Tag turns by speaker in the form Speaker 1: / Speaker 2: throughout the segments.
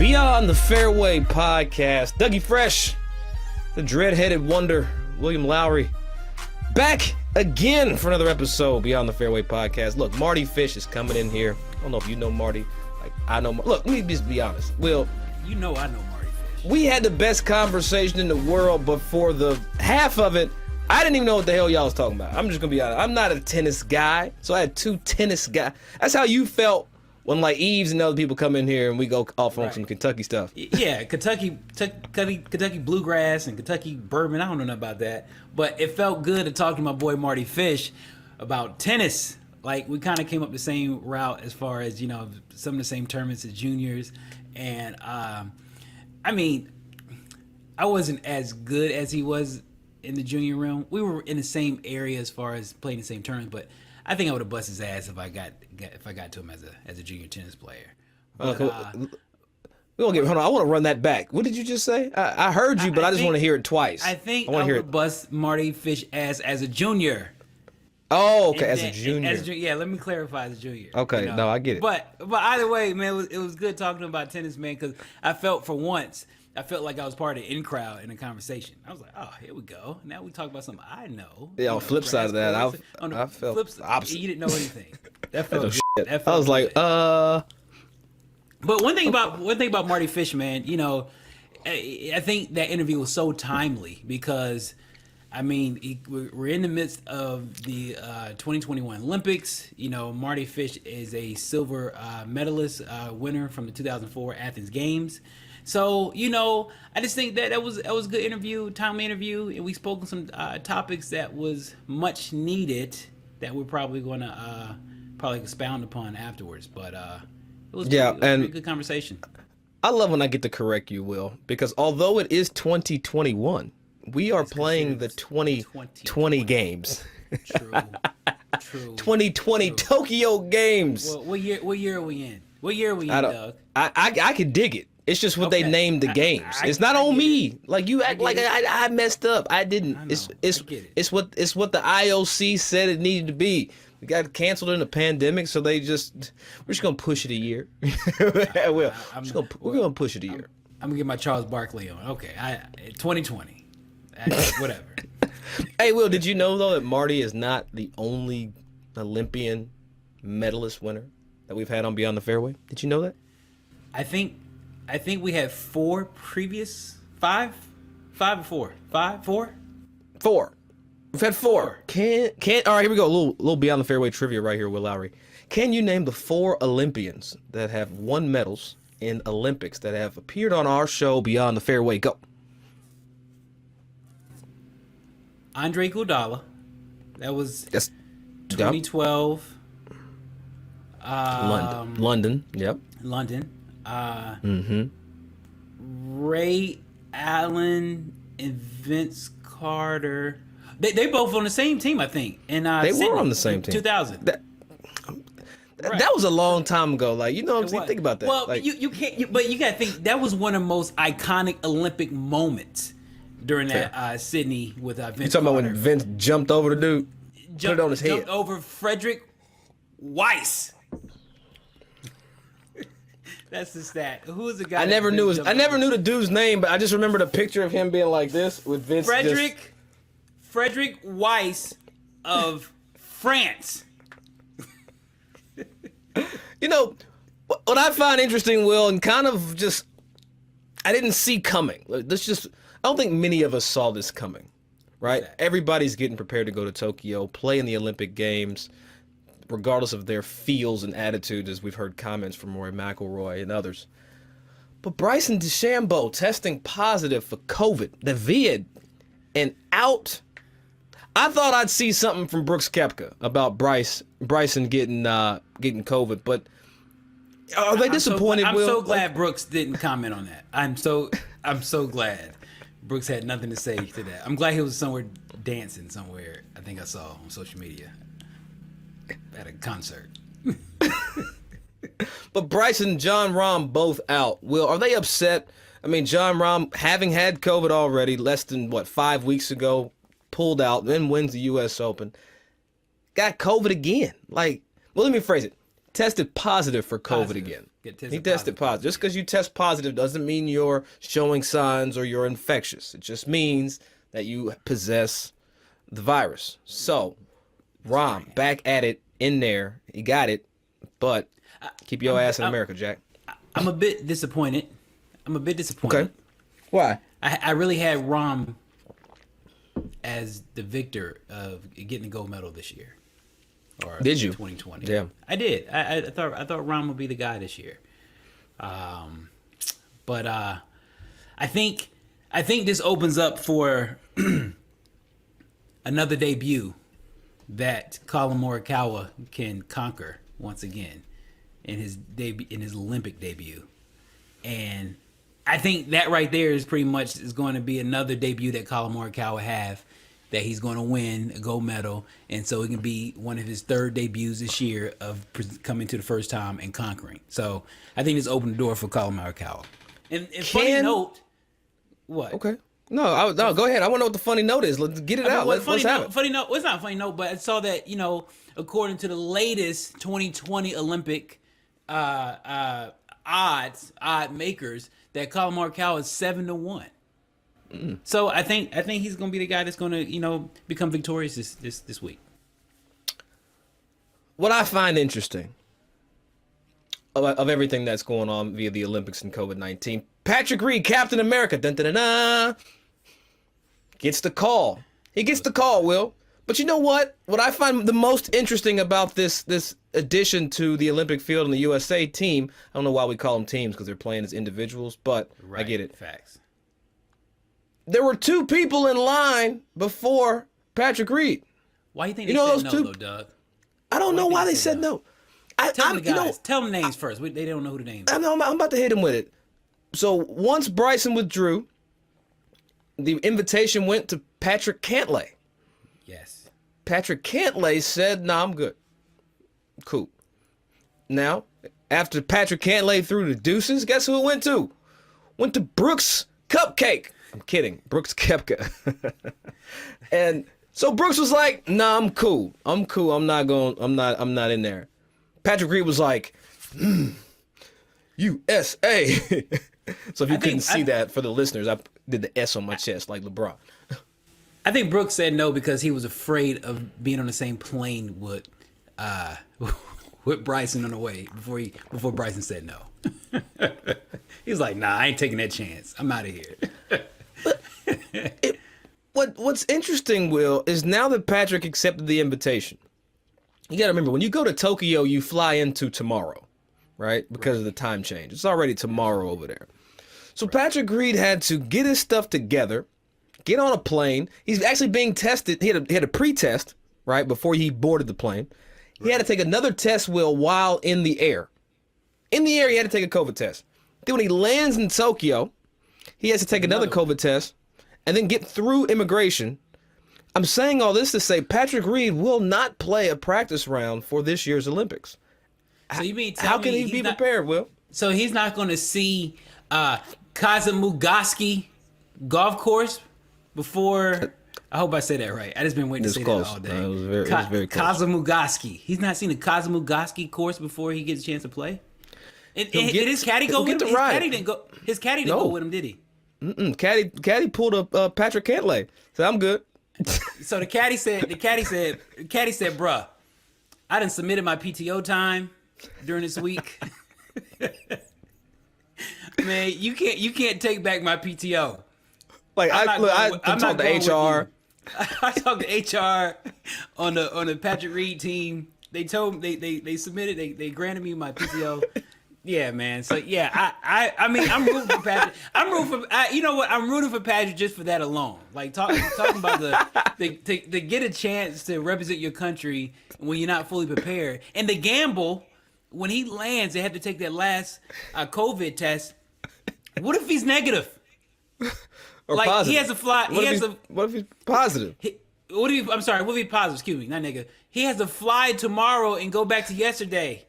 Speaker 1: Beyond the Fairway podcast. Dougie Fresh, the dread-headed wonder, William Lowery, back again for another episode Beyond the Fairway podcast. Look, Mardy Fish is coming in here. I don't know if you know Mardy. Like I know. Look, let me just be honest. Will,
Speaker 2: you know I know Mardy Fish.
Speaker 1: We had the best conversation in the world, but for the half of it, I didn't even know what the hell y'all was talking about. I'm just gonna be honest. I'm not a tennis guy, so I had two tennis guys. That's how you felt when like Eves and other people come in here and we go off on some Kentucky stuff.
Speaker 2: Yeah, Kentucky bluegrass and Kentucky bourbon. I don't know nothing about that, but it felt good to talk to my boy Mardy Fish about tennis. Like we kind of came up the same route as far as some of the same tournaments as juniors, and I mean, I wasn't as good as he was in the junior realm. We were in the same area as far as playing the same tournaments, but I think I would have busted his ass if I got to him as a junior tennis player. But,
Speaker 1: we don't get. Hold on, I want to run that back. What did you just say? I heard you, but I just want to hear it twice.
Speaker 2: I think I would bust Mardy Fish ass as a junior.
Speaker 1: Oh, okay, as a junior.
Speaker 2: Yeah, let me clarify as a junior.
Speaker 1: Okay, no, I get it.
Speaker 2: But either way, man, it was good talking about tennis, man, because I felt for once. I felt like I was part of the in crowd in a conversation. I was like, oh, here we go. Now we talk about something I know.
Speaker 1: Yeah, on the flip side of that, I felt opposite.
Speaker 2: You didn't know anything. That felt
Speaker 1: good. That felt I was good.
Speaker 2: But one thing about Mardy Fish, man, I think that interview was so timely because, I mean, we're in the midst of the 2021 Olympics. Mardy Fish is a silver medalist winner from the 2004 Athens Games. So, I just think that was a good interview, timely interview, and we spoke on some topics that was much needed that we're probably going to expound upon afterwards. But it was a good conversation.
Speaker 1: I love when I get to correct you, Will, because although it is 2021, we are playing the 2020 games. True. 2020 True. Tokyo Games.
Speaker 2: Well, what year are we in? What year are we in, Doug?
Speaker 1: I could dig it. It's just what they named the games. It's not on me. Like you act like I messed up. I didn't. It's what the IOC said it needed to be. We got canceled in the pandemic, so we're just gonna push it a year. We're gonna push it a year.
Speaker 2: I'm gonna get my Charles Barkley on. Okay, 2020. Whatever.
Speaker 1: Hey, Will, did you know though that Mardy is not the only Olympian medalist winner that we've had on Beyond the Fairway? Did you know that?
Speaker 2: I think we had four. We've
Speaker 1: had four. All right, here we go. A little Beyond the Fairway trivia right here, Will Lowery. Can you name the 4 Olympians that have won medals in Olympics that have appeared on our show Beyond the Fairway? Go.
Speaker 2: Andre Iguodala. That was 2012.
Speaker 1: London. Yep.
Speaker 2: London. Ray Allen and Vince Carter. They both on the same team, I think. And
Speaker 1: they were on the same team.
Speaker 2: 2000.
Speaker 1: That was a long time ago. Like what I'm saying? Think about that.
Speaker 2: Well,
Speaker 1: like,
Speaker 2: you can't. But you got to think that was one of the most iconic Olympic moments during that Sydney with Vince.
Speaker 1: You talking
Speaker 2: Carter.
Speaker 1: About when Vince jumped over the dude, put it on his head,
Speaker 2: jumped over Frederick Weiss. That's the stat. Who was the guy?
Speaker 1: I never knew the dude's name, but I just remember the picture of him being like this with Vince.
Speaker 2: Frederick Weiss of France.
Speaker 1: What I find interesting, Will, and kind of just I didn't see coming. I don't think many of us saw this coming, right? Exactly. Everybody's getting prepared to go to Tokyo, play in the Olympic Games, regardless of their feels and attitudes, as we've heard comments from Rory McIlroy and others. But Bryson DeChambeau testing positive for COVID, the vid, and out. I thought I'd see something from Brooks Koepka about Bryson getting COVID, but are they disappointed?
Speaker 2: I'm so glad Brooks didn't comment on that. I'm so glad Brooks had nothing to say to that. I'm glad he was somewhere dancing somewhere. I think I saw on social media at a concert.
Speaker 1: But Bryson and Jon Rahm both out. Will, are they upset? I mean, Jon Rahm, having had COVID already, less than 5 weeks ago, pulled out, then wins the U.S. Open, got COVID again. Let me phrase it. tested positive for COVID
Speaker 2: Positive.
Speaker 1: again.
Speaker 2: Get tested
Speaker 1: He tested positive. Just because you test positive doesn't mean you're showing signs or you're infectious. It just means that you possess the virus. So, Rom, back at it in there. He got it, but keep your ass in America, Jack.
Speaker 2: I'm a bit disappointed.
Speaker 1: Okay. Why?
Speaker 2: I really had Rom as the victor of getting the gold medal this year. Or
Speaker 1: Did you?
Speaker 2: 2020.
Speaker 1: Damn.
Speaker 2: I did. I thought Rom would be the guy this year. But I think this opens up for another debut that Colin Morikawa can conquer once again in his Olympic debut. And I think that right there is pretty much is going to be another debut that Colin Morikawa have, that he's going to win a gold medal, and so it can be one of his third debuts this year of coming to the first time and conquering. So I think this opened the door for Colin Morikawa. And funny note, what?
Speaker 1: Okay. No, go ahead. I want to know what the funny note is. Let's get it out. Let's have it.
Speaker 2: Funny note. Well, it's not a funny note, but I saw that, according to the latest 2020 Olympic odd makers, that Colin Morikawa is 7-1. So I think he's going to be the guy that's going to become victorious this week.
Speaker 1: What I find interesting of everything that's going on via the Olympics and COVID-19, Patrick Reed, Captain America, dun, dun, dun, dun, gets the call. He gets the call, Will. But you know what? What I find the most interesting about this addition to the Olympic field and the USA team, I don't know why we call them teams because they're playing as individuals, but
Speaker 2: Right.
Speaker 1: I get it.
Speaker 2: Facts.
Speaker 1: There were two people in line before Patrick Reed.
Speaker 2: Why do you think they
Speaker 1: You know
Speaker 2: said
Speaker 1: those
Speaker 2: no,
Speaker 1: two-
Speaker 2: though, Doug?
Speaker 1: I don't know
Speaker 2: think
Speaker 1: why
Speaker 2: they
Speaker 1: they
Speaker 2: said
Speaker 1: said no.
Speaker 2: Tell them the guys.
Speaker 1: You know,
Speaker 2: Tell them names first. They don't know who the names are.
Speaker 1: I'm about to hit him with it. So once Bryson withdrew, the invitation went to Patrick Cantlay.
Speaker 2: Yes.
Speaker 1: Patrick Cantlay said, "Nah, I'm good. Cool." Now, after Patrick Cantlay threw the deuces, guess who it went to? Went to Brooks Cupcake. I'm kidding. Brooks Koepka. And so Brooks was like, "Nah, I'm cool. I'm not in there." Patrick Reed was like, USA. So if you couldn't see that for the listeners, I did the S on my chest like LeBron.
Speaker 2: I think Brooks said no because he was afraid of being on the same plane with Bryson on the way before Bryson said no. He was like, "Nah, I ain't taking that chance. I'm out of here."
Speaker 1: What's interesting, Will, is now that Patrick accepted the invitation, you got to remember, when you go to Tokyo, you fly into tomorrow, right? Because of the time change. It's already tomorrow over there. So Patrick Reed had to get his stuff together, get on a plane. He's actually being tested. He had a pre-test, right, before he boarded the plane. He had to take another test, Will, while in the air. In the air, he had to take a COVID test. Then when he lands in Tokyo, he has to take another COVID test and then get through immigration. I'm saying all this to say Patrick Reed will not play a practice round for this year's Olympics.
Speaker 2: So you mean
Speaker 1: How can he be prepared, Will?
Speaker 2: So he's not going to see Kazamugaski golf course before. I hope I said that right. I just been waiting to say
Speaker 1: close.
Speaker 2: that all day.
Speaker 1: It was very close.
Speaker 2: Kazamugaski. He's not seen the Kazamugaski course before he gets a chance to play. And did his caddy go with him? His caddy didn't go with him, did he?
Speaker 1: Caddy pulled up Patrick Cantlay. So I'm good.
Speaker 2: So the caddy said, "Bruh, I done submitted my PTO time during this week. Man, you can't take back my PTO.
Speaker 1: Like I talked to HR.
Speaker 2: I talked to HR on the Patrick Reed team. They told me they submitted. They granted me my PTO. Yeah, man. So yeah, I mean, I'm rooting for Patrick. You know what? I'm rooting for Patrick just for that alone. Like talking about to get a chance to represent your country when you're not fully prepared, and the gamble when he lands, they have to take that last COVID test. What if he's negative?
Speaker 1: Or
Speaker 2: like
Speaker 1: positive.
Speaker 2: he has to fly.
Speaker 1: What if he's positive?
Speaker 2: What if he positive? Excuse me, not negative. He has to fly tomorrow and go back to yesterday.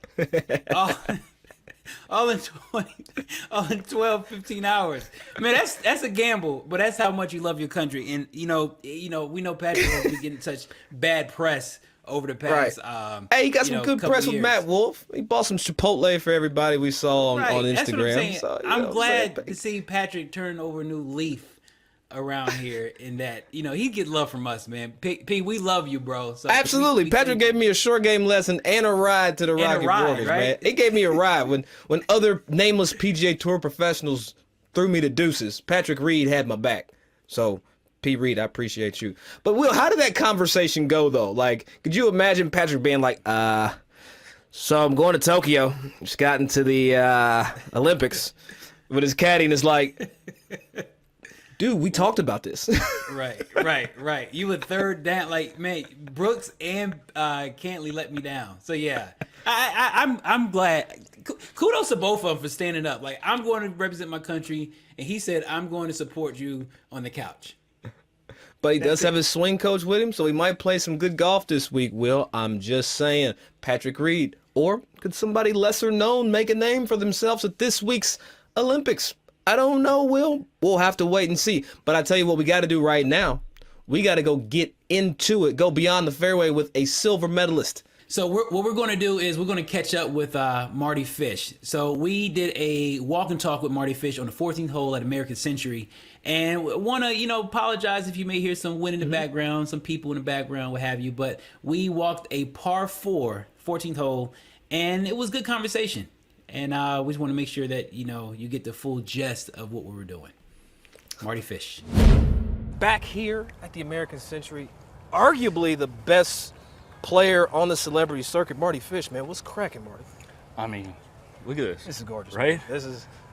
Speaker 2: All in 12, 15 hours. Man, that's a gamble, but that's how much you love your country. And we know Patrick has been getting such bad press over the past.
Speaker 1: Hey, he got some good
Speaker 2: couple
Speaker 1: press with
Speaker 2: years.
Speaker 1: Matt Wolf. He bought some Chipotle for everybody we saw on
Speaker 2: Right.
Speaker 1: Instagram.
Speaker 2: That's what I'm saying.
Speaker 1: So, you know
Speaker 2: I'm
Speaker 1: what
Speaker 2: glad
Speaker 1: saying?
Speaker 2: to see Patrick turn over a new leaf around here, in that he get love from us, man. P, we love you, bro. So
Speaker 1: Absolutely. Patrick gave me a short game lesson and a ride to the Rocket Mortgage,
Speaker 2: right?
Speaker 1: man. He gave me a ride when other nameless PGA Tour professionals threw me the deuces. Patrick Reed had my back. So, P. Reed, I appreciate you. But, Will, how did that conversation go, though? Like, could you imagine Patrick being like, so I'm going to Tokyo. Just got into the Olympics with his caddy, and it's like, dude, we talked about this.
Speaker 2: Right. You were third down. Like, man, Brooks and Cantley let me down. So yeah, I'm glad. Kudos to both of them for standing up. Like, I'm going to represent my country, and he said I'm going to support you on the couch.
Speaker 1: But he does have his swing coach with him, so he might play some good golf this week, Will. I'm just saying, Patrick Reed. Or could somebody lesser known make a name for themselves at this week's Olympics? I don't know, Will. We'll have to wait and see. But I tell you what we got to do right now. We got to go get into it, go beyond the fairway with a silver medalist.
Speaker 2: So what we're going to do is we're going to catch up with Mardy Fish. So we did a walk and talk with Mardy Fish on the 14th hole at American Century. And want to, apologize if you may hear some wind in the background, some people in the background, what have you. But we walked a par 4, 14th hole, and it was good conversation. And we just want to make sure that, you get the full gist of what we were doing. Mardy Fish.
Speaker 1: Back here at the American Century, arguably the best player on the celebrity circuit, Mardy Fish, man. What's cracking, Marty?
Speaker 3: I mean, look at this.
Speaker 1: This is gorgeous,
Speaker 3: right?
Speaker 1: Man.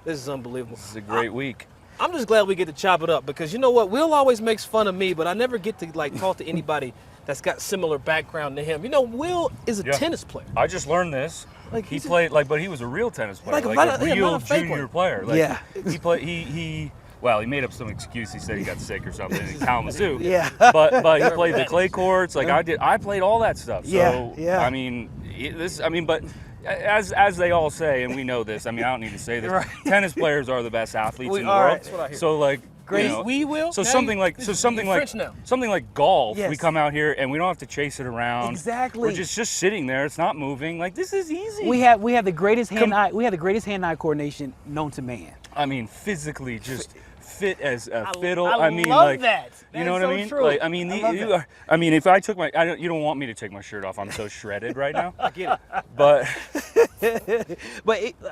Speaker 1: This is unbelievable.
Speaker 3: This is a great week.
Speaker 1: I'm just glad we get to chop it up because you know what? Will always makes fun of me, but I never get to talk to anybody that's got similar background to him. Will is a tennis player.
Speaker 3: I just learned this.
Speaker 1: Like,
Speaker 3: he played but he was a real tennis player,
Speaker 1: like
Speaker 3: a
Speaker 1: a
Speaker 3: real
Speaker 1: fake
Speaker 3: junior
Speaker 1: one.
Speaker 3: player. Like,
Speaker 1: Yeah.
Speaker 3: He played. He made up some excuse. He said he got sick or something in Kalamazoo.
Speaker 1: Yeah.
Speaker 3: But he played the clay courts like I did. I played all that stuff. So
Speaker 1: Yeah.
Speaker 3: I mean, but as they all say, and we know this. I mean, I don't need to say this.
Speaker 1: Right.
Speaker 3: Tennis players are the best athletes in the
Speaker 1: are.
Speaker 3: world.
Speaker 1: That's what I hear.
Speaker 3: So like.
Speaker 1: Great. We will.
Speaker 3: So
Speaker 1: now
Speaker 3: something like golf.
Speaker 1: Yes.
Speaker 3: We come out here and we don't have to chase it around.
Speaker 2: Exactly.
Speaker 3: We're just sitting there. It's not moving. Like, this is easy.
Speaker 2: We have the greatest hand-eye coordination known to man.
Speaker 3: I mean, physically just fit as a fiddle.
Speaker 2: I
Speaker 3: mean,
Speaker 2: love
Speaker 3: like
Speaker 2: that.
Speaker 3: You know what I mean?
Speaker 2: True.
Speaker 3: Like, I mean, if I took my, you don't want me to take my shirt off. I'm so shredded right now.
Speaker 1: I get it.
Speaker 3: But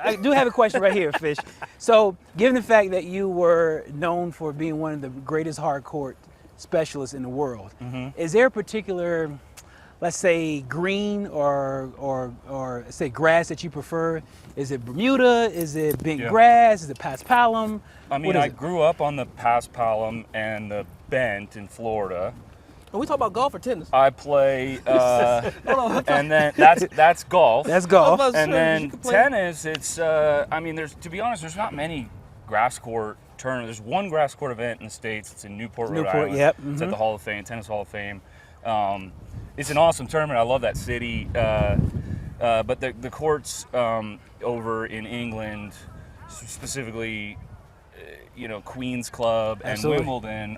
Speaker 2: I do have a question right here, Fish. So, given the fact that you were known for being one of the greatest hard court specialists in the world, is there a particular, let's say, green or say grass that you prefer? Is it Bermuda? Is it bent grass? Is it paspalum?
Speaker 3: I mean, I grew up on the paspalum and the bent in Florida.
Speaker 1: Are we talking about golf or tennis?
Speaker 3: I play, and then that's golf.
Speaker 2: That's golf.
Speaker 3: And then tennis, it's, to be honest, there's not many grass court tournaments. There's one grass court event in the States. It's in Newport, Rhode Island.
Speaker 2: Yep.
Speaker 3: It's at the Hall of Fame, Tennis Hall of Fame. It's an awesome tournament. I love that city. But the courts over in England, specifically, Queen's Club and Wimbledon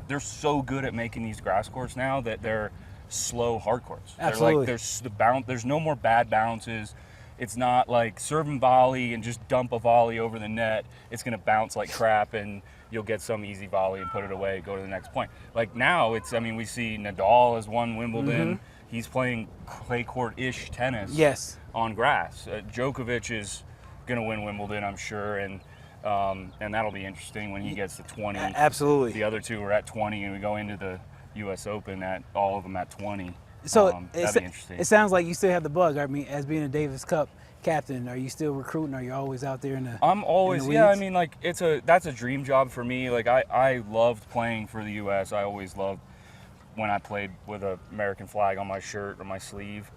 Speaker 3: they're so good at making these grass courts now that they're slow hard courts.
Speaker 2: Absolutely.
Speaker 3: There's no more bad bounces. It's not like serve and volley and just dump a volley over the net. It's going to bounce like crap and you'll get some easy volley and put it away, go to the next point. Like now we see Nadal has won Wimbledon. He's playing clay court-ish tennis on grass. Djokovic is going to win Wimbledon, I'm sure, and that'll be interesting when he gets to 20.
Speaker 2: Absolutely.
Speaker 3: The other two are at 20, and we go into the U.S. Open at all of them at 20.
Speaker 2: So
Speaker 3: that'd be interesting.
Speaker 2: It sounds like you still have the bug. I mean, as being a Davis Cup captain, are you still recruiting? Are you always out there in the?
Speaker 3: I'm always,
Speaker 2: in the weeds?
Speaker 3: I mean, like that's a dream job for me. Like I loved playing for the U.S. I always loved when I played with an American flag on my shirt or my sleeve.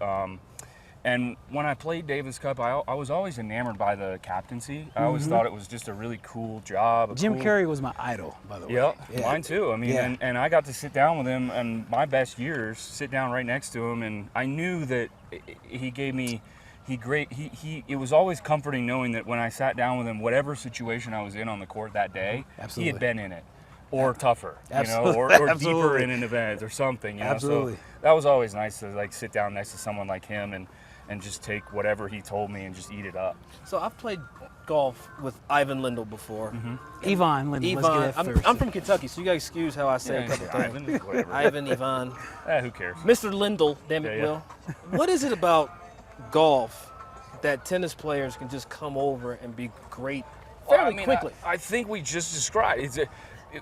Speaker 3: And when I played Davis Cup, I was always enamored by the captaincy. I always thought it was just a really cool job.
Speaker 2: Jim Carrey was my idol, by the way.
Speaker 3: Yeah, mine too. I mean, and I got to sit down with him, and my best years, sit down right next to him, and I knew that he gave me, it was always comforting knowing that when I sat down with him, whatever situation I was in on the court that day, he had been in it. or tougher,
Speaker 2: Absolutely.
Speaker 3: or deeper
Speaker 2: Absolutely.
Speaker 3: in an event or something.
Speaker 2: Absolutely.
Speaker 3: So that was always nice to like sit down next to someone like him and just take whatever he told me and just eat it up.
Speaker 1: So I've played golf with Ivan Lindell before.
Speaker 2: Yvonne, let's get
Speaker 1: Yvonne,
Speaker 2: that first.
Speaker 1: I'm from Kentucky, so you gotta excuse how I say a couple things.
Speaker 3: Ivan, whatever.
Speaker 1: Ivan, Yvonne,
Speaker 3: Who cares?
Speaker 1: Mr. Lindell, damn it,
Speaker 3: Yeah.
Speaker 1: Will. What is it about golf that tennis players can just come over and be great fairly quickly?
Speaker 3: I think we just described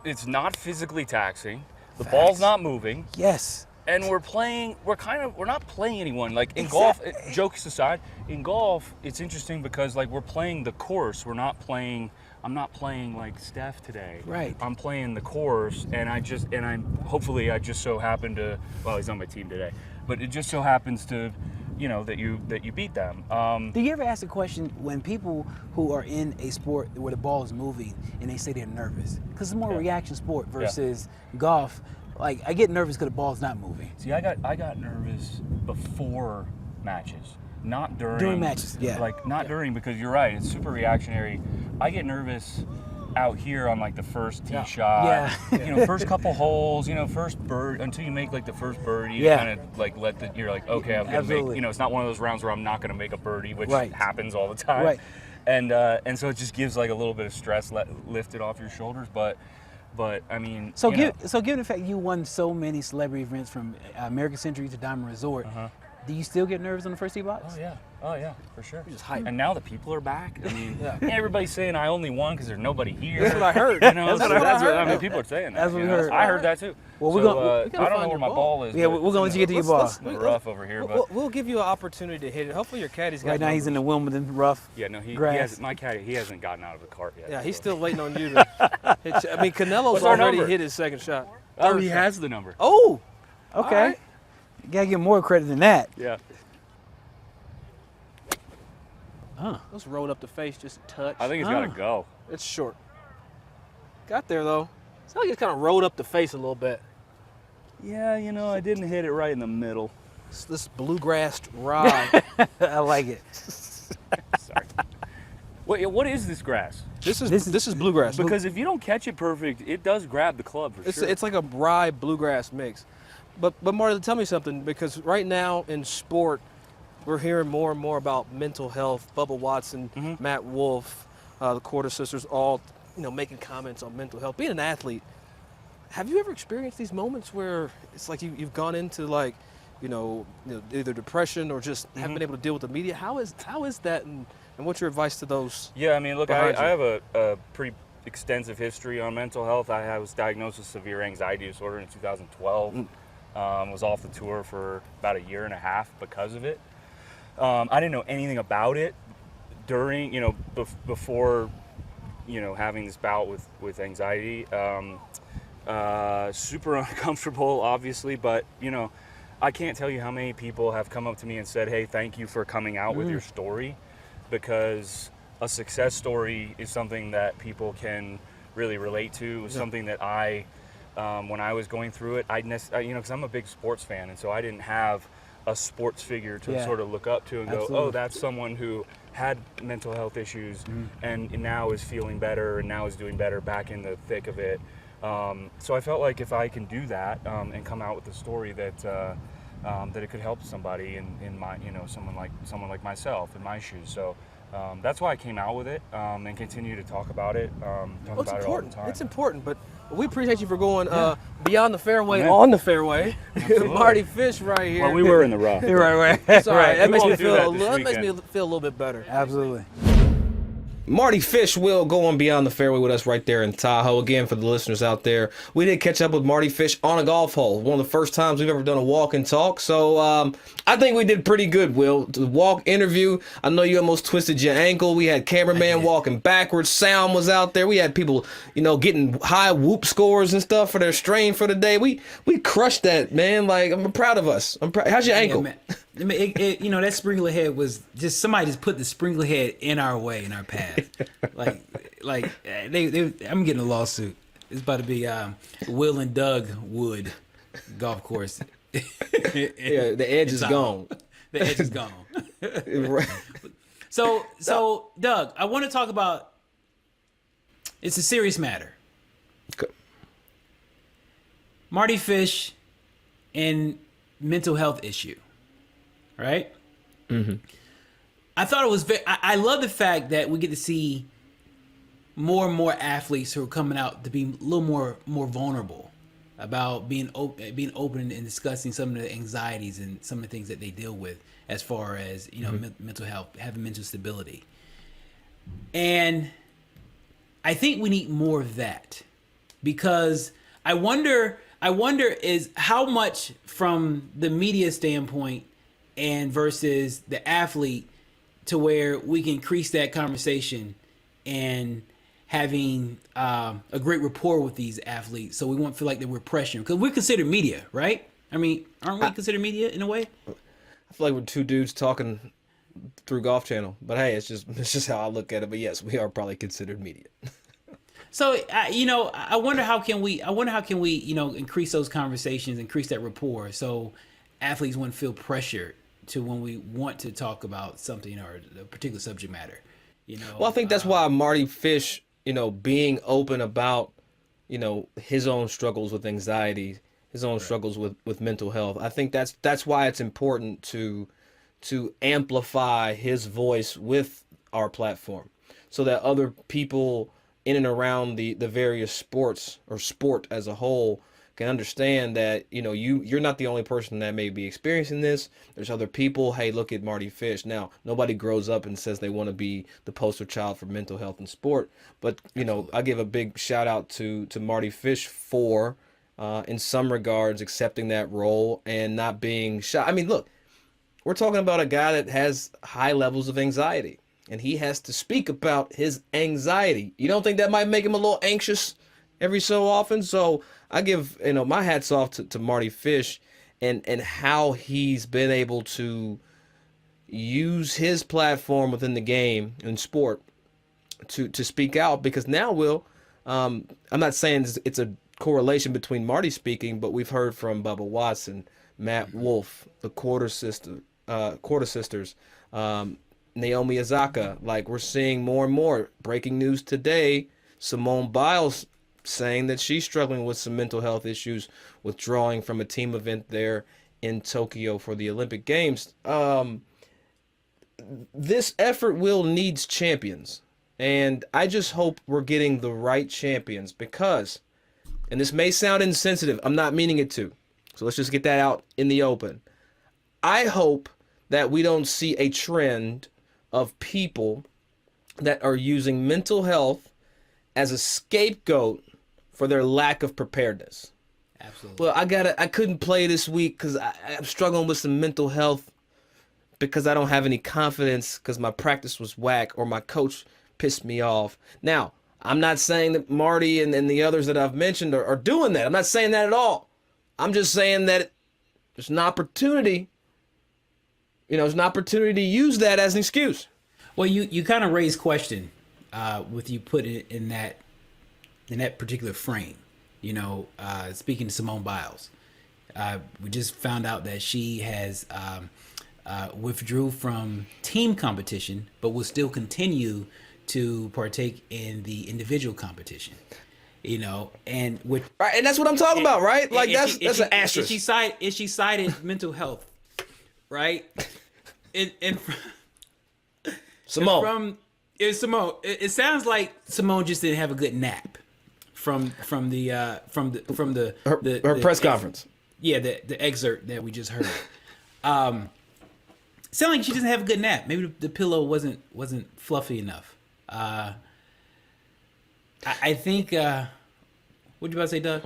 Speaker 3: it's not physically taxing. The ball's not moving.
Speaker 2: Yes.
Speaker 3: And we're not playing anyone. Like in golf, jokes aside, in golf, it's interesting because like we're playing the course. I'm not playing like Steph today.
Speaker 2: Right.
Speaker 3: I'm playing the course, and I just so happen to, well, he's on my team today, but it just so happens to, that you beat them.
Speaker 2: Do you ever ask the question when people who are in a sport where the ball is moving and they say they're nervous? Because it's more a reaction sport versus golf. Like, I get nervous because the ball's not moving.
Speaker 3: See, I got nervous before matches, not during.
Speaker 2: During matches, yeah.
Speaker 3: Like not during, because you're right, it's super reactionary. I get nervous out here on like the first tee shot.
Speaker 2: Yeah.
Speaker 3: First couple holes, first bird, until you make like the first birdie, you
Speaker 2: Yeah.
Speaker 3: kind of like you're like, okay, I'm gonna
Speaker 2: Absolutely.
Speaker 3: make, it's not one of those rounds where I'm not gonna make a birdie, which
Speaker 2: Right.
Speaker 3: happens all the time.
Speaker 2: Right.
Speaker 3: And so it just gives like a little bit of stress lifted off your shoulders, but I mean,
Speaker 2: So given the fact you won so many celebrity events from American Century to Diamond Resort, do you still get nervous on the first tee box?
Speaker 3: Oh yeah, for sure.
Speaker 1: Just hype.
Speaker 3: And now the people are back. I mean, everybody's saying I only won because there's nobody here.
Speaker 1: That's what I heard.
Speaker 3: That's
Speaker 1: what I heard.
Speaker 3: I mean, people are saying that.
Speaker 2: That's what we heard.
Speaker 3: I heard that too.
Speaker 2: Well, we're
Speaker 3: so,
Speaker 2: gonna- we
Speaker 1: gotta
Speaker 3: I don't
Speaker 1: find
Speaker 3: know
Speaker 1: your
Speaker 3: where my
Speaker 1: ball.
Speaker 3: ball is.
Speaker 2: Yeah,
Speaker 3: but,
Speaker 2: we're gonna let you get to your ball.
Speaker 3: It's rough over here, but
Speaker 1: We'll give you an opportunity to hit it. Hopefully your caddy's got
Speaker 2: Right now he's in
Speaker 1: numbers.
Speaker 2: the Wimbledon rough.
Speaker 3: yeah, no, he
Speaker 2: grass.
Speaker 3: hasn't, my caddy, he hasn't gotten out of the cart yet.
Speaker 1: Yeah, he's
Speaker 3: so.
Speaker 1: still waiting on you to hit. I mean, Canelo's
Speaker 3: What's our
Speaker 1: already
Speaker 3: number?
Speaker 1: hit his second shot.
Speaker 3: Oh,
Speaker 1: Third
Speaker 3: he
Speaker 1: shot.
Speaker 3: has the number.
Speaker 1: Oh,
Speaker 2: Okay.
Speaker 1: All right.
Speaker 2: You gotta give more credit than that.
Speaker 3: Yeah.
Speaker 1: let's roll up the face just a touch.
Speaker 3: I think it's got to go.
Speaker 1: It's short. Got there though. It's like it's kind of rolled up the face a little bit.
Speaker 3: Yeah, I didn't hit it right in the middle.
Speaker 1: It's this bluegrass rye.
Speaker 2: I like it.
Speaker 3: Sorry. What is this grass?
Speaker 1: This is bluegrass.
Speaker 3: Because if you don't catch it perfect, it does grab the club for sure.
Speaker 1: It's like a rye bluegrass mix. But Marty, tell me something, because right now in sport, we're hearing more and more about mental health. Bubba Watson, Matt Wolf, the Quarter Sisters, all making comments on mental health. Being an athlete, have you ever experienced these moments where it's like you've gone into like, either depression or just haven't been able to deal with the media? How is that, and what's your advice to those?
Speaker 3: Yeah, I mean, look, I
Speaker 1: behind you?
Speaker 3: have a pretty extensive history on mental health. I was diagnosed with severe anxiety disorder in 2012. Was off the tour for about a year and a half because of it. I didn't know anything about it during, before, having this bout with anxiety. Super uncomfortable, obviously, but, I can't tell you how many people have come up to me and said, hey, thank you for coming out with your story, because a success story is something that people can really relate to. It was something that when I was going through it, because I'm a big sports fan, and so I didn't have a sports figure to sort of look up to and
Speaker 2: Absolutely.
Speaker 3: go, oh, that's someone who had mental health issues and now is feeling better and now is doing better back in the thick of it. So I felt like if I can do that and come out with a story that it could help somebody in my, someone like myself in my shoes. So that's why I came out with it and continue to talk about it.
Speaker 1: Well, it's
Speaker 3: about it all the
Speaker 1: important.
Speaker 3: time.
Speaker 1: It's important, but we appreciate you for going beyond the fairway, on the fairway. Mardy Fish right here.
Speaker 3: Well, we were in the rough.
Speaker 2: Right.
Speaker 1: It's all right. That
Speaker 3: We
Speaker 1: makes me
Speaker 3: won't do
Speaker 1: feel
Speaker 3: that
Speaker 1: a
Speaker 3: this
Speaker 1: little, that makes me
Speaker 3: weekend.
Speaker 1: feel a little bit better.
Speaker 2: Absolutely.
Speaker 1: Mardy Fish will go on Beyond the Fairway with us right there in Tahoe. Again, for the listeners out there, we did catch up with Mardy Fish on a golf hole. One of the first times we've ever done a walk and talk. So I think we did pretty good, Will. The walk interview, I know you almost twisted your ankle. We had cameraman walking backwards. Sound was out there. We had people, getting high whoop scores and stuff for their strain for the day. We crushed that, man. Like, I'm proud of us. How's your ankle?
Speaker 2: Yeah, man. I mean, that sprinkler head was just somebody just put the sprinkler head in our way, in our path. I'm getting a lawsuit. It's about to be Will and Doug Wood golf course.
Speaker 1: Yeah, the edge is gone.
Speaker 2: The edge is gone.
Speaker 1: Right.
Speaker 2: So Doug, I want to talk about. It's a serious matter.
Speaker 1: Okay.
Speaker 2: Mardy Fish and mental health issue, right? Mm-hmm. I thought it was I love the fact that we get to see more and more athletes who are coming out to be a little more vulnerable about being open and discussing some of the anxieties and some of the things that they deal with as far as mental health, having mental stability. And I think we need more of that, because I wonder is how much from the media standpoint and versus the athlete, to where we can increase that conversation and having a great rapport with these athletes, so we won't feel like that we're pressuring, because we're considered media, right? I mean, aren't we considered media in a way?
Speaker 1: I feel like we're two dudes talking through Golf Channel, but hey, it's just how I look at it. But yes, we are probably considered media.
Speaker 2: So I wonder how can we increase those conversations, increase that rapport, so athletes wouldn't feel pressured to when we want to talk about something or a particular subject matter.
Speaker 1: Well, I think that's why Mardy Fish, being open about, his own struggles with anxiety, his own struggles with mental health. I think that's why it's important to amplify his voice with our platform, so that other people in and around the various sports or sport as a whole can understand that you're not the only person that may be experiencing this. There's other people. Hey, look at Mardy Fish. Now, nobody grows up and says they want to be the poster child for mental health and sport, but I give a big shout out to Mardy Fish for in some regards accepting that role and not being shy. I mean, look, we're talking about a guy that has high levels of anxiety, and he has to speak about his anxiety. You don't think that might make him a little anxious every so often? So I give my hats off to Mardy Fish and how he's been able to use his platform within the game and sport to speak out. Because now, Will, I'm not saying it's a correlation between Marty speaking, but we've heard from Bubba Watson, Matt Wolf, the Quarter Sisters, Naomi Osaka. Like, we're seeing more and more. Breaking news today, Simone Biles saying that she's struggling with some mental health issues, withdrawing from a team event there in Tokyo for the Olympic Games. This effort needs champions, and I just hope we're getting the right champions, because, and this may sound insensitive, I'm not meaning it to, so let's just get that out in the open. I hope that we don't see a trend of people that are using mental health as a scapegoat for their lack of preparedness.
Speaker 2: Absolutely.
Speaker 1: Well, I couldn't play this week because I'm struggling with some mental health, because I don't have any confidence because my practice was whack or my coach pissed me off. Now, I'm not saying that Marty and the others that I've mentioned are doing that. I'm not saying that at all. I'm just saying that there's an opportunity. There's an opportunity to use that as an excuse.
Speaker 2: Well, you kind of raised question with you put it in that particular frame. Speaking to Simone Biles, we just found out that she has withdrew from team competition, but will still continue to partake in the individual competition. And with
Speaker 1: right, and that's what I'm talking about, right? Like, that's an asterisk.
Speaker 2: If she cited mental health, right? And
Speaker 1: Simone.
Speaker 2: Simone. It sounds like Simone just didn't have a good nap from her
Speaker 1: press conference.
Speaker 2: Yeah, the excerpt that we just heard. Sound like she doesn't have a good nap. Maybe the pillow wasn't fluffy enough. I think. What'd you about to say, Doug?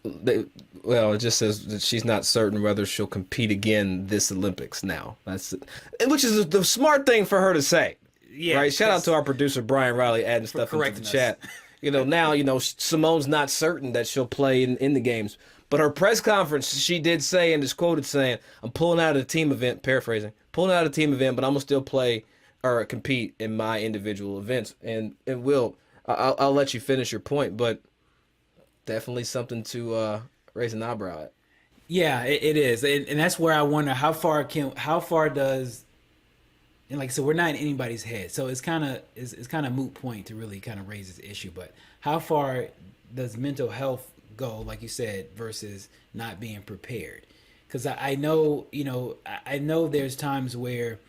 Speaker 1: It just says that she's not certain whether she'll compete again this Olympics now. Which is the smart thing for her to say. Yeah. Right. Shout out to our producer Brian Riley adding stuff into the chat. Now Simone's not certain that she'll play in the games, but her press conference, she did say and is quoted saying, "I'm pulling out of the team event." Paraphrasing, pulling out of the team event, but I'm gonna still play or compete in my individual events. And Will, I'll let you finish your point, but definitely something to raise an eyebrow at.
Speaker 2: Yeah, it is, and that's where I wonder how far does, and like I said, we're not in anybody's head, so it's kind of moot point to really kind of raise this issue. But how far does mental health go, like you said, versus not being prepared. Because I know, I know there's times where,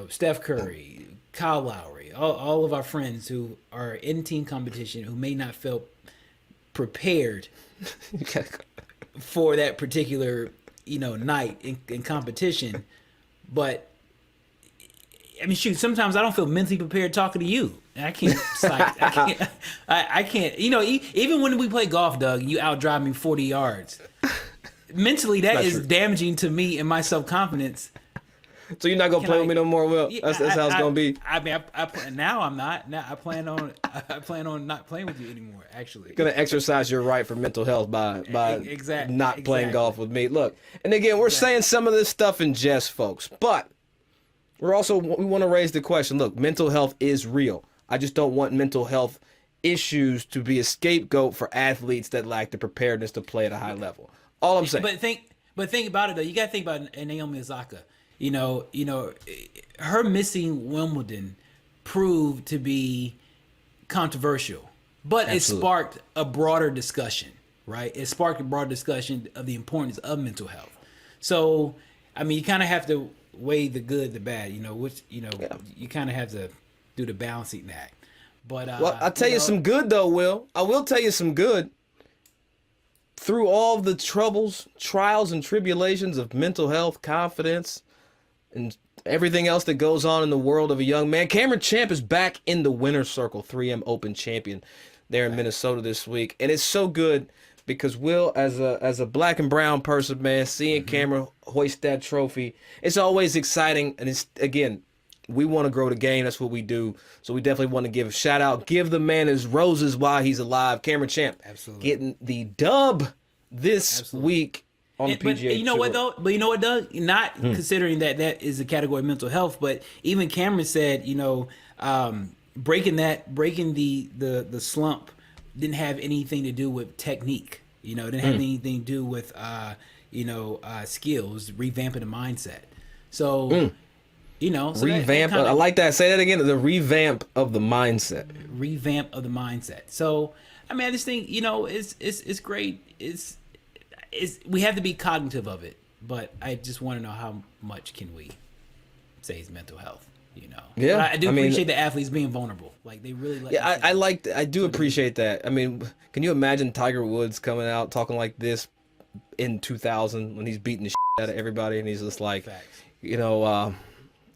Speaker 2: Steph Curry, Kyle Lowry, all of our friends who are in team competition who may not feel prepared for that particular, night in competition. But I mean, shoot, sometimes I don't feel mentally prepared talking to you. I can't. I can't. Even when we play golf, Doug, you outdrive me 40 yards. Mentally, that is damaging to me and my self-confidence.
Speaker 1: So you're not gonna play with me no more, Will?
Speaker 2: Yeah,
Speaker 1: That's how it's gonna be.
Speaker 2: I mean, now I'm not. Now I plan on not playing with you anymore. Actually,
Speaker 1: Gonna exercise your right for mental health by not playing golf with me. Look, and again, we're saying some of this stuff in jest, folks, but we want to raise the question. Look, mental health is real. I just don't want mental health issues to be a scapegoat for athletes that lack the preparedness to play at a high level. All I'm saying.
Speaker 2: But think about it though. You got to think about Naomi Osaka. Her missing Wimbledon proved to be controversial, but Absolutely. It sparked a broader discussion, right? It sparked a broader discussion of the importance of mental health. So, I mean, you kind of have to weigh the good, the bad, you kind of have to do the balancing act. But
Speaker 1: well, I'll tell you some good though, Will. I will tell you some good. Through all the troubles, trials, and tribulations of mental health, confidence, and everything else that goes on in the world of a young man, Cameron Champ is back in the winner's circle, 3M Open champion there in Minnesota this week. And it's so good because Will, as a black and brown person, man, seeing Cameron hoist that trophy, it's always exciting. And it's, again, we want to grow the game. That's what we do. So we definitely want to give a shout out. Give the man his roses while he's alive. Cameron Champ getting the dub this week on the PGA
Speaker 2: But you know
Speaker 1: Tour.
Speaker 2: what, though? But you know what, Doug? Not considering that is a category of mental health, but even Cameron said, breaking the slump didn't have anything to do with technique. Didn't have anything to do with skills, revamping the mindset. So so
Speaker 1: revamp. I like that. Say that again. The revamp of the mindset.
Speaker 2: Revamp of the mindset. So I mean, I just think it's great. It's we have to be cognitive of it, but I just want to know how much can we say is mental health.
Speaker 1: Yeah,
Speaker 2: but I do appreciate the athletes being vulnerable. Like they really.
Speaker 1: I do appreciate that. I mean, can you imagine Tiger Woods coming out talking like this in 2000 when he's beating the shit out of everybody and he's just like,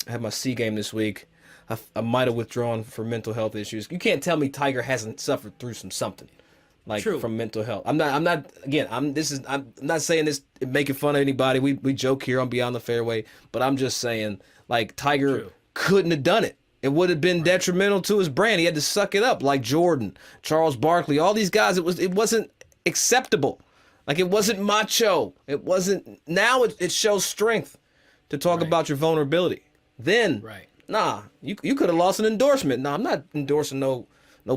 Speaker 1: I had my C game this week. I might have withdrawn for mental health issues. You can't tell me Tiger hasn't suffered through something like from mental health. I'm not saying this making fun of anybody. We joke here on Beyond the Fairway, but I'm just saying like Tiger couldn't have done it. It would have been detrimental to his brand. He had to suck it up like Jordan, Charles Barkley, all these guys. It wasn't acceptable. Like it wasn't macho. It wasn't. Now it shows strength to talk about your vulnerability. Then, nah, you could have lost an endorsement. Nah, I'm not endorsing no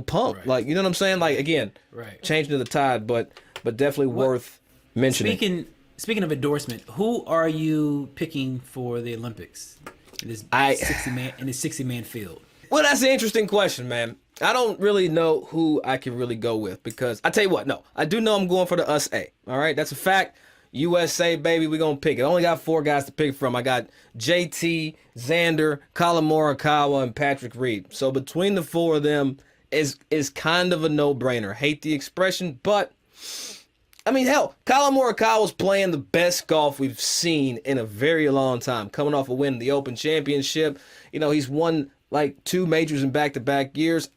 Speaker 1: pump. Right. Like, you know what I'm saying? Like, again, changing to the tide, but definitely worth mentioning.
Speaker 2: Speaking of endorsement, who are you picking for the Olympics in this 60-man field?
Speaker 1: Well, that's an interesting question, man. I don't really know who I can really go with because I tell you what, no, I do know I'm going for the USA. All right, that's a fact. USA, baby, we're going to pick it. I only got 4 guys to pick from. I got JT, Xander, Colin Morikawa, and Patrick Reed. So between the 4 of them is kind of a no-brainer. Hate the expression, but, I mean, hell, Colin Morikawa's playing the best golf we've seen in a very long time. Coming off a win in the Open Championship. He's won, like, 2 majors in back-to-back years.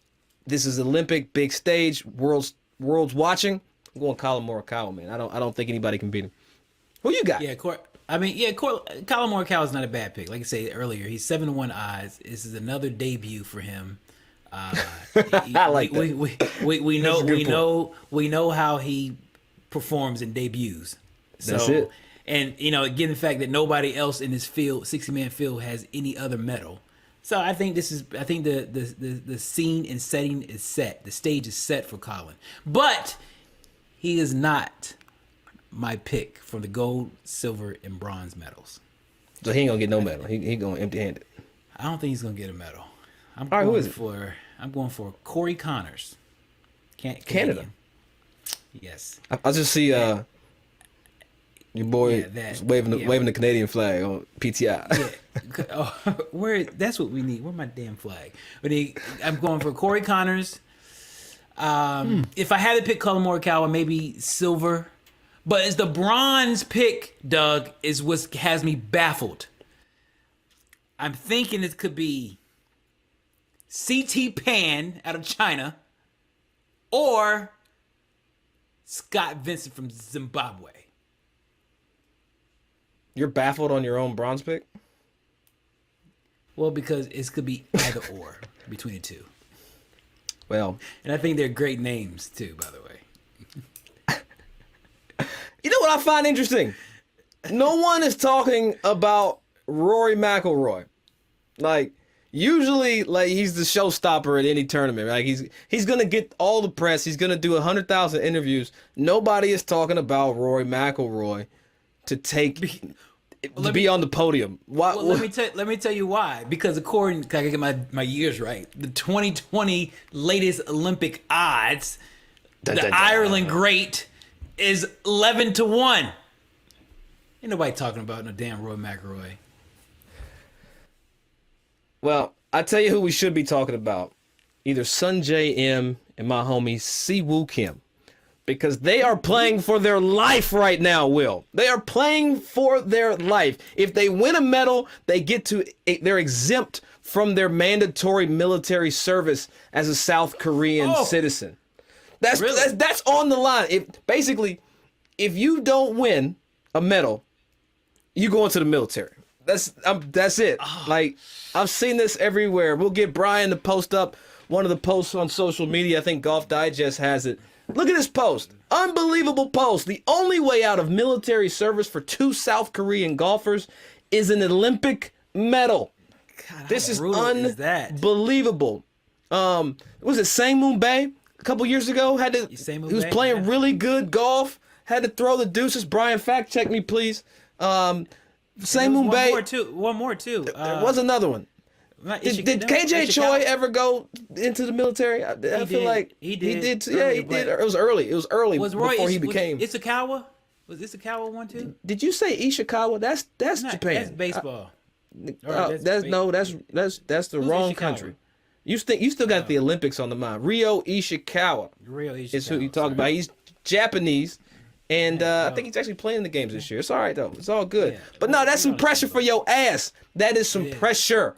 Speaker 1: This is Olympic, big stage, world's watching. I'm going Colin Morikawa, man. I don't think anybody can beat him. Who you got?
Speaker 2: Yeah, Colin Morikawa is not a bad pick. Like I said earlier, he's 7-1 odds. This is another debut for him.
Speaker 1: I like that.
Speaker 2: We know how he performs in debuts.
Speaker 1: That's it.
Speaker 2: And given the fact that nobody else in this field, 60-man field, has any other medal. So I think the scene and setting is set. The stage is set for Colin, but he is not my pick for the gold, silver, and bronze medals.
Speaker 1: So he ain't gonna get no medal. He going empty-handed.
Speaker 2: I don't think he's gonna get a medal. I'm going for Corey Connors,
Speaker 1: Canada.
Speaker 2: Yes.
Speaker 1: I just see your boy waving the Canadian flag on PTI.
Speaker 2: Yeah. Oh, that's what we need. Where's my damn flag? I'm going for Corey Connors. If I had to pick Colin Morikawa, maybe silver. But it's the bronze pick, Doug, is what has me baffled. I'm thinking it could be CT Pan out of China or Scott Vincent from Zimbabwe.
Speaker 1: You're baffled on your own bronze pick?
Speaker 2: Well, because it could be either or between the two.
Speaker 1: Well,
Speaker 2: and I think they're great names too, by the way.
Speaker 1: You know what I find interesting? No one is talking about Rory McIlroy. Like, usually, like, he's the showstopper at any tournament. Like, he's gonna get all the press. He's gonna do 100,000 interviews. Nobody is talking about Rory McIlroy to be on the podium. Why?
Speaker 2: Well, let me tell you why. Because according, I get my years right. The 2020 latest Olympic odds, Ireland great is 11-1. Ain't nobody talking about no damn Roy McIlroy.
Speaker 1: Well, I tell you who we should be talking about. Either Sunjae M and my homie Siwoo Kim. Because they are playing for their life right now, Will. They are playing for their life. If they win a medal, they're exempt from their mandatory military service as a South Korean citizen. That's on the line. If you don't win a medal, you go into the military. That's it. Like, I've seen this everywhere. We'll get Brian to post up one of the posts on social media. I think Golf Digest has it. Look at this post. Unbelievable post. The only way out of military service for 2 South Korean golfers is an Olympic medal.
Speaker 2: God,
Speaker 1: this is unbelievable. Was it Sang-Moon Bae a couple years ago? He was playing really good golf. Had to throw the deuces. Brian, fact check me, please. Sang-Moon Bae.
Speaker 2: One more too.
Speaker 1: There was another one. Did KJ Choi ever go into the military? I feel like he did. Yeah, he did. It was early. Before he became.
Speaker 2: Ishikawa? Was Ishikawa one too?
Speaker 1: Did you say Ishikawa? That's Japan.
Speaker 2: That's baseball.
Speaker 1: That's the wrong country. You still got the Olympics on the mind. Ryo Ishikawa. Is who you talk about. He's Japanese. And I think he's actually playing the games this year. It's all right, though. It's all good. Yeah. But no, that's some pressure for your ass. That is some pressure.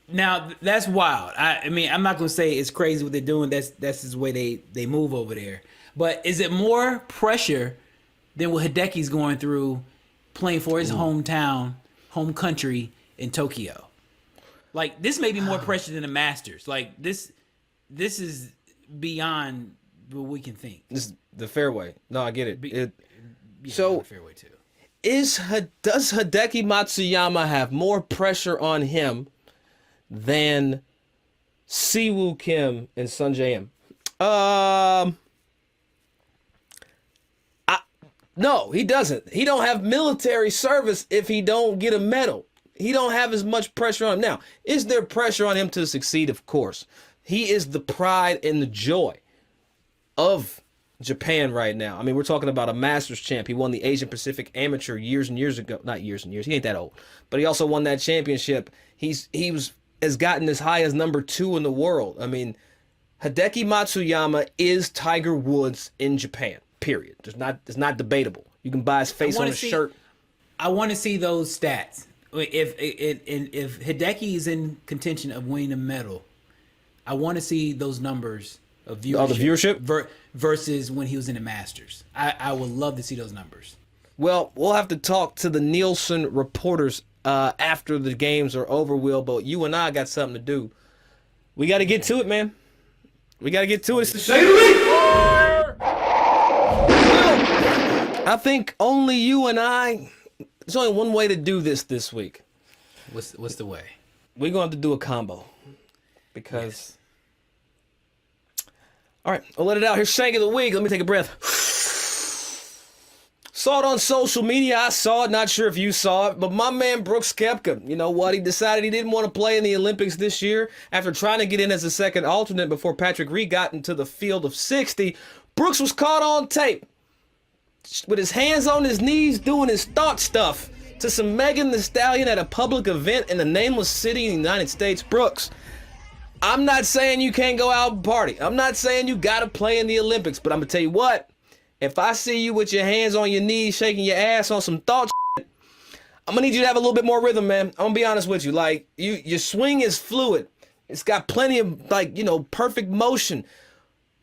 Speaker 2: Now, that's wild. I mean, I'm not going to say it's crazy what they're doing. That's the way they move over there. But is it more pressure than what Hideki's going through playing for his hometown, home country in Tokyo? Like, this may be more pressure than the Masters. Like, this is beyond what we can think.
Speaker 1: This is the fairway. No, I get it.
Speaker 2: The fairway too.
Speaker 1: Does Hideki Matsuyama have more pressure on him than Siwoo Kim and Sunjae M? No, he doesn't. He don't have military service if he don't get a medal. He don't have as much pressure on him. Now, is there pressure on him to succeed? Of course. He is the pride and the joy of Japan right now. I mean, we're talking about a Masters champ. He won the Asian Pacific Amateur years and years ago. Not years and years. He ain't that old. But he also won that championship. He has gotten as high as number 2 in the world. I mean, Hideki Matsuyama is Tiger Woods in Japan. Period. It's not debatable. You can buy his face on a shirt.
Speaker 2: I want to see those stats. If Hideki is in contention of winning a medal, I want to see those numbers of viewership.
Speaker 1: Oh, the viewership?
Speaker 2: Versus when he was in the Masters. I would love to see those numbers.
Speaker 1: Well, we'll have to talk to the Nielsen reporters after the games are over, Will, but you and I got something to do. We got to get to it, man. We got to get to it. It's the Shade of the Week! I think only you and I... There's only one way to do this week.
Speaker 2: What's the way?
Speaker 1: We're going to have to do a combo. Because... Yes. All right, I'll let it out. Here's Shank of the Week. Let me take a breath. Saw it on social media. I saw it. Not sure if you saw it. But my man Brooks Koepka, you know what? He decided he didn't want to play in the Olympics this year after trying to get in as a second alternate before Patrick Reed got into the field of 60. Brooks was caught on tape with his hands on his knees doing his thought stuff to some Megan Thee Stallion at a public event in a nameless city in the United States. Brooks, I'm not saying you can't go out and party. I'm not saying you gotta play in the Olympics, but I'm gonna tell you what, if I see you with your hands on your knees shaking your ass on some thought shit, I'm gonna need you to have a little bit more rhythm, man. I'm gonna be honest with you. Like, your swing is fluid. It's got plenty of, like, perfect motion.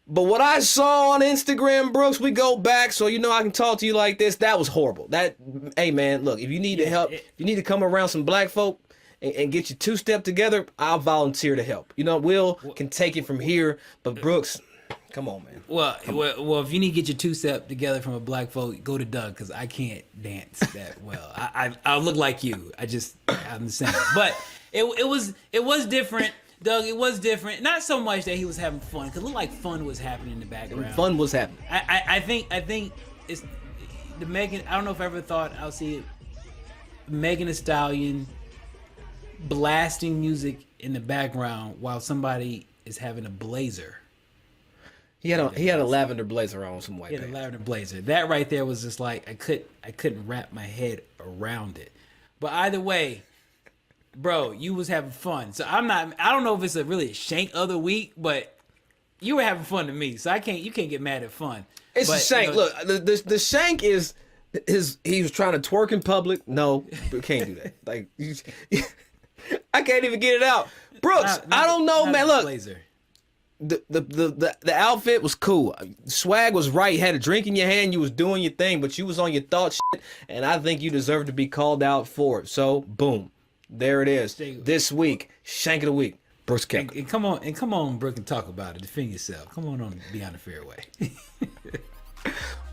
Speaker 1: But what I saw on Instagram, Brooks, we go back, so I can talk to you like this. That was horrible. Hey, man, look, if you need to help, if you need to come around some black folk and get your two-step together, I'll volunteer to help. Will can take it from here, but Brooks, come on, man.
Speaker 2: Well, if you need to get your two-step together from a black folk, go to Doug, because I can't dance that well. I look like you. I'm the same. But it was different. Doug, it was different. Not so much that he was having fun, because it looked like fun was happening in the background.
Speaker 1: Fun was happening.
Speaker 2: I think it's the Megan. I don't know if I ever thought I'll see it. Megan Thee Stallion blasting music in the background while somebody is having a blazer.
Speaker 1: He had a lavender blazer on, some white pants.
Speaker 2: He had a lavender blazer. That right there was just like I couldn't wrap my head around it. But either way, bro, you was having fun. So I don't know if it's really a Shank of the week, but you were having fun to me. So you can't get mad at fun.
Speaker 1: It's a Shank. Look, the Shank is he was trying to twerk in public. No, we can't do that. Like, I can't even get it out. Brooks, I don't know, man. Look, blazer. The outfit was cool. Swag was right. You had a drink in your hand. You was doing your thing, but you was on your thought shit, and I think you deserve to be called out for it. So, boom. There it is. This week, Shank of the Week, Brooks Koepka.
Speaker 2: And come on, Brooke, and talk about it. Defend yourself. Come on Beyond the Fairway.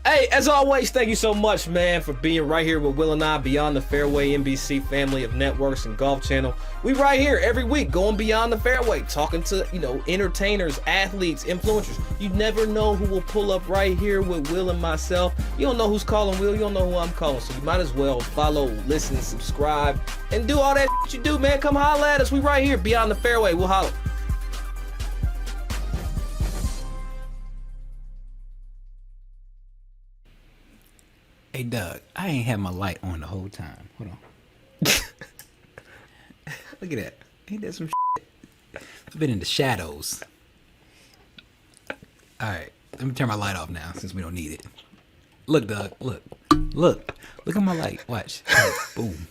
Speaker 1: Hey, as always, thank you so much, man, for being right here with Will and I, Beyond the Fairway, NBC family of networks and golf channel. We right here every week, going beyond the fairway, talking to, entertainers, athletes, influencers. You never know who will pull up right here with Will and myself. You don't know who's calling Will. You don't know who I'm calling. So you might as well follow, listen, subscribe, and do all that you do, man. Come holler at us. We right here, Beyond the Fairway. We'll holler.
Speaker 2: Hey, Doug, I ain't had my light on the whole time. Hold on. Look at that. Ain't that some shit? I've been in the shadows. All right. Let me turn my light off now since we don't need it. Look, Doug. Look. Look at my light. Watch. Boom.